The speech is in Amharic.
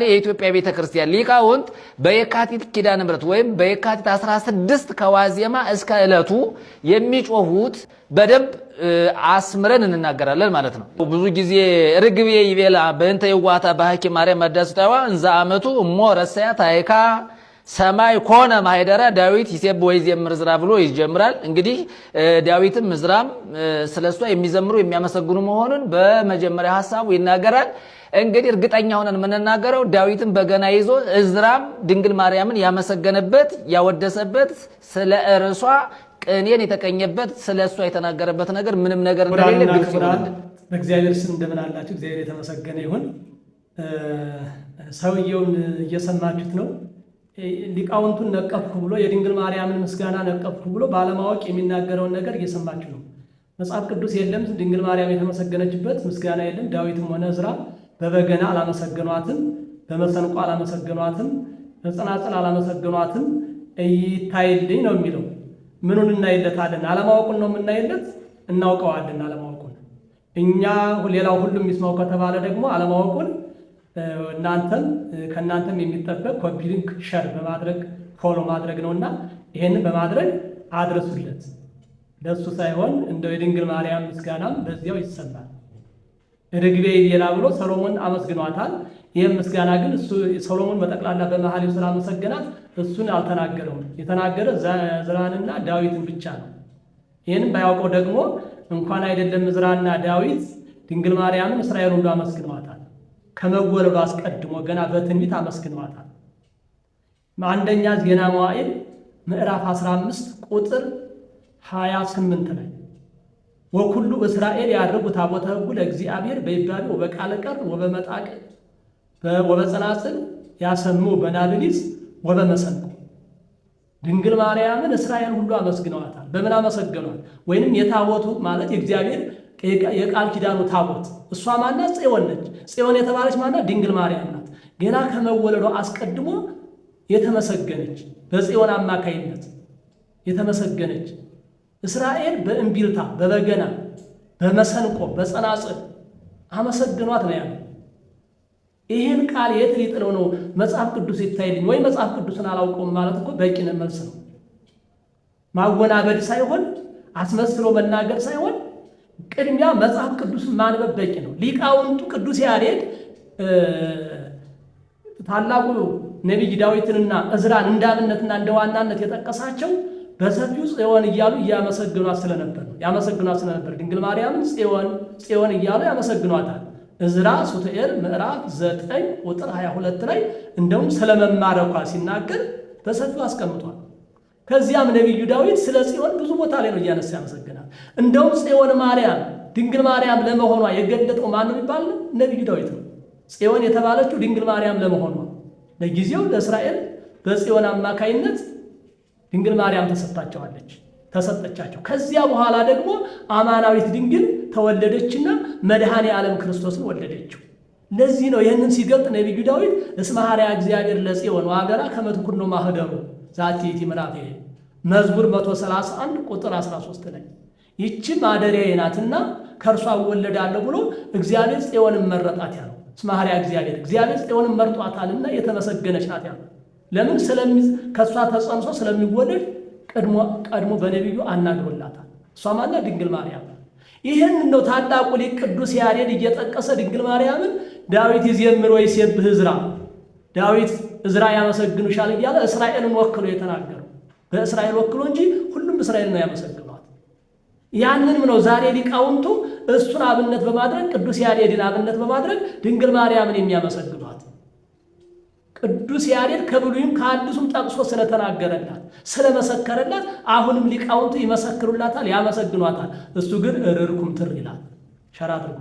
የኢትዮጵያ ቤተክርስቲያን ሊቃውንት በየካቲት ኪዳነ ምሕረት ወይም በየካቲት 16 ከዋዜማ እስከ ዕለቱ የሚጮሁት በደንብ አስምረን እንናገራለን ማለት ነው። ብዙ ጊዜ ርግቤ ይቤላ በእንተ ይዋታ በሐኪ ማርያም አዳስታዋ እንዛ አመቱ እሞ ረሳያ ታይካ ሰማይ ኮነ ማይደራ ዳዊት ይሴብ ወይ ዘምር ዝራ ብሎ ይጀምራል። እንግዲህ ዳዊትም ምዝራም ስለሷ የሚዘምሩ የሚያመሰግኑ መሆኑን በመጀመሪያ ሐሳቡ ይናገራል። እንግዲህ እርግጠኛ ሆነን የምንናገረው ዳዊትም በገና ይዞ እዝራም ድንግል ማርያምን ያመሰገነበት ያወደሰበት ስለ እርሷ ቅኔን የተቀኘበት ስለሷ የተናገረበት ነገር ምንም ነገር እንደሌለ ግልጽ ይሆናል። በእግዚአብሔር ስም እንደምን አላችሁ? እግዚአብሔር የተመሰገነ ይሁን። ሰውየውን እየሰማችሁት ነው። ሊቃውንቱን ነቀፍኩ ብሎ የድንግል ማርያምን ምስጋና ነቀፍኩ ብሎ ባለማወቅ የሚናገረውን ነገር እየሰማችሁ ነው። መጽሐፍ ቅዱስ የለም ድንግል ማርያም የተመሰገነችበት ምስጋና የለም። ዳዊትም ሆነ እዝራ በበገና አላመሰገኗትም፣ በመሰንቆ አላመሰገኗትም፣ በጸናጽል አላመሰገኗትም። ይታይልኝ ነው የሚለው። ምኑን እናይለታለን? አለማወቁን ነው የምናይለት። እናውቀዋለን አለማወቁን። እኛ ሌላው ሁሉ የሚስማው ከተባለ ደግሞ አለማወቁን ከእናንተም የሚጠበቅ ኮፒ ሊንክ ሸር በማድረግ ፎሎ ማድረግ ነውና ይሄንን በማድረግ አድርሱለት። ለሱ ሳይሆን እንደው የድንግል ማርያም ምስጋናም በዚያው ይሰማል። ርግቤ ይቤላ ብሎ ሰሎሞን አመስግኗታል። ይህም ምስጋና ግን እሱ ሰሎሞን በጠቅላላ በመኃልዩ ስላመሰገናት እሱን አልተናገረውም። የተናገረ ዕዝራንና ዳዊትን ብቻ ነው። ይህንም ባያውቀው ደግሞ እንኳን አይደለም ዕዝራና ዳዊት ድንግል ማርያምን እስራኤል ሁሉ አመስግኗታል። ከመወለዱ አስቀድሞ ገና በትንቢት አመስግኗታል። አንደኛ ዜና መዋዕል ምዕራፍ 15 ቁጥር 28 ላይ ወኩሉ እስራኤል ያድርጉ ታቦተ ሕጉ ለእግዚአብሔር በይባቤ ወበቃለ ቀር ወበመጣቅ ወበጸናጽል ያሰሙ በናብሊስ ወበመሰንቆ። ድንግል ማርያምን እስራኤል ሁሉ አመስግነዋታል። በምን አመሰገኗት? ወይንም የታቦቱ ማለት የእግዚአብሔር የቃል ኪዳኑ ታቦት እሷ ማናት? ጽዮን ነች። ጽዮን የተባለች ማናት? ድንግል ማርያም ናት። ገና ከመወለዷ አስቀድሞ የተመሰገነች በጽዮን አማካይነት የተመሰገነች እስራኤል በእምቢልታ በበገና በመሰንቆ በጸናጽል አመሰግኗት ነው ያለው። ይህን ቃል የት ሊጥለው ነው? መጽሐፍ ቅዱስ ይታይልኝ ወይ መጽሐፍ ቅዱስን አላውቀውም ማለት እኮ በቂ መልስ ነው። ማወናበድ ሳይሆን አስመስሎ መናገር ሳይሆን ቅድሚያ መጽሐፍ ቅዱስን ማንበብ በቂ ነው። ሊቃውንቱ ቅዱስ ያሬድ ታላቁ ነቢይ ዳዊትንና ዕዝራን እንዳብነትና እንደ ዋናነት የጠቀሳቸው በሰፊው ጽዮን እያሉ እያመሰግኗት ስለነበር ድንግል ማርያምን ጽዮን እያሉ ያመሰግኗታል። ዕዝራ ሱትኤል ምዕራፍ 9 ቁጥር 22 ላይ እንደውም ስለመማረኳ ሲናገር በሰፊው አስቀምጧል። ከዚያም ነቢዩ ዳዊት ስለ ጽዮን ብዙ ቦታ ላይ ነው እያነሳ ያመሰግናል። እንደውም ጽዮን ማርያም ድንግል ማርያም ለመሆኗ የገለጠው ማን ነው የሚባል ነቢዩ ዳዊት ነው። ጽዮን የተባለችው ድንግል ማርያም ለመሆኗ ለጊዜው ለእስራኤል በጽዮን አማካይነት ድንግል ማርያም ተሰጠቻቸው። ከዚያ በኋላ ደግሞ አማናዊት ድንግል ተወለደችና መድኃኔ ዓለም ክርስቶስን ወለደችው። ለዚህ ነው ይህንን ሲገልጥ ነቢዩ ዳዊት እስመ ሐረያ እግዚአብሔር ለጽዮን ወአገራ ከመ ትኩኖ ማኅደሩ ዛቲቲ ምዕራፍ መዝሙር 131 ቁጥር 13 ላይ ይቺ ማደሪያዬ ናትና ከእርሷ እወለዳለሁ ብሎ እግዚአብሔር ጽዮንን መረጣት ያለው። እስመ ሐረያ እግዚአብሔር ጽዮንን መርጧታልና የተመሰገነች ናት ያለው። ለምን? ከእሷ ተጸንሶ ስለሚወለድ ቀድሞ በነቢዩ አናግሮላታል። እሷ ማናት? ድንግል ማርያም። ይህን ነው ታላቁ ሊቅ ቅዱስ ያሬድ እየጠቀሰ ድንግል ማርያምን ዳዊት ይዘምር ወይሴብሕ ዕዝራ፣ ዳዊት ዕዝራ ያመሰግኑሻል እያለ እስራኤልን ወክሎ የተናገረው በእስራኤል ወክሎ እንጂ ሁሉም እስራኤል ነው ያመሰግኗት። ያንንም ነው ዛሬ ሊቃውንቱ እሱን አብነት በማድረግ ቅዱስ ያሬድን አብነት በማድረግ ድንግል ማርያምን የሚያመሰግኗት። ቅዱስ ያሬድ ከብሉይም ከአዲሱም ጠቅሶ ስለተናገረላት ስለመሰከረላት አሁንም ሊቃውንቱ ይመሰክሩላታል፣ ያመሰግኗታል። እሱ ግን እርርኩም ትር ይላል። ሸራ አድርጉ።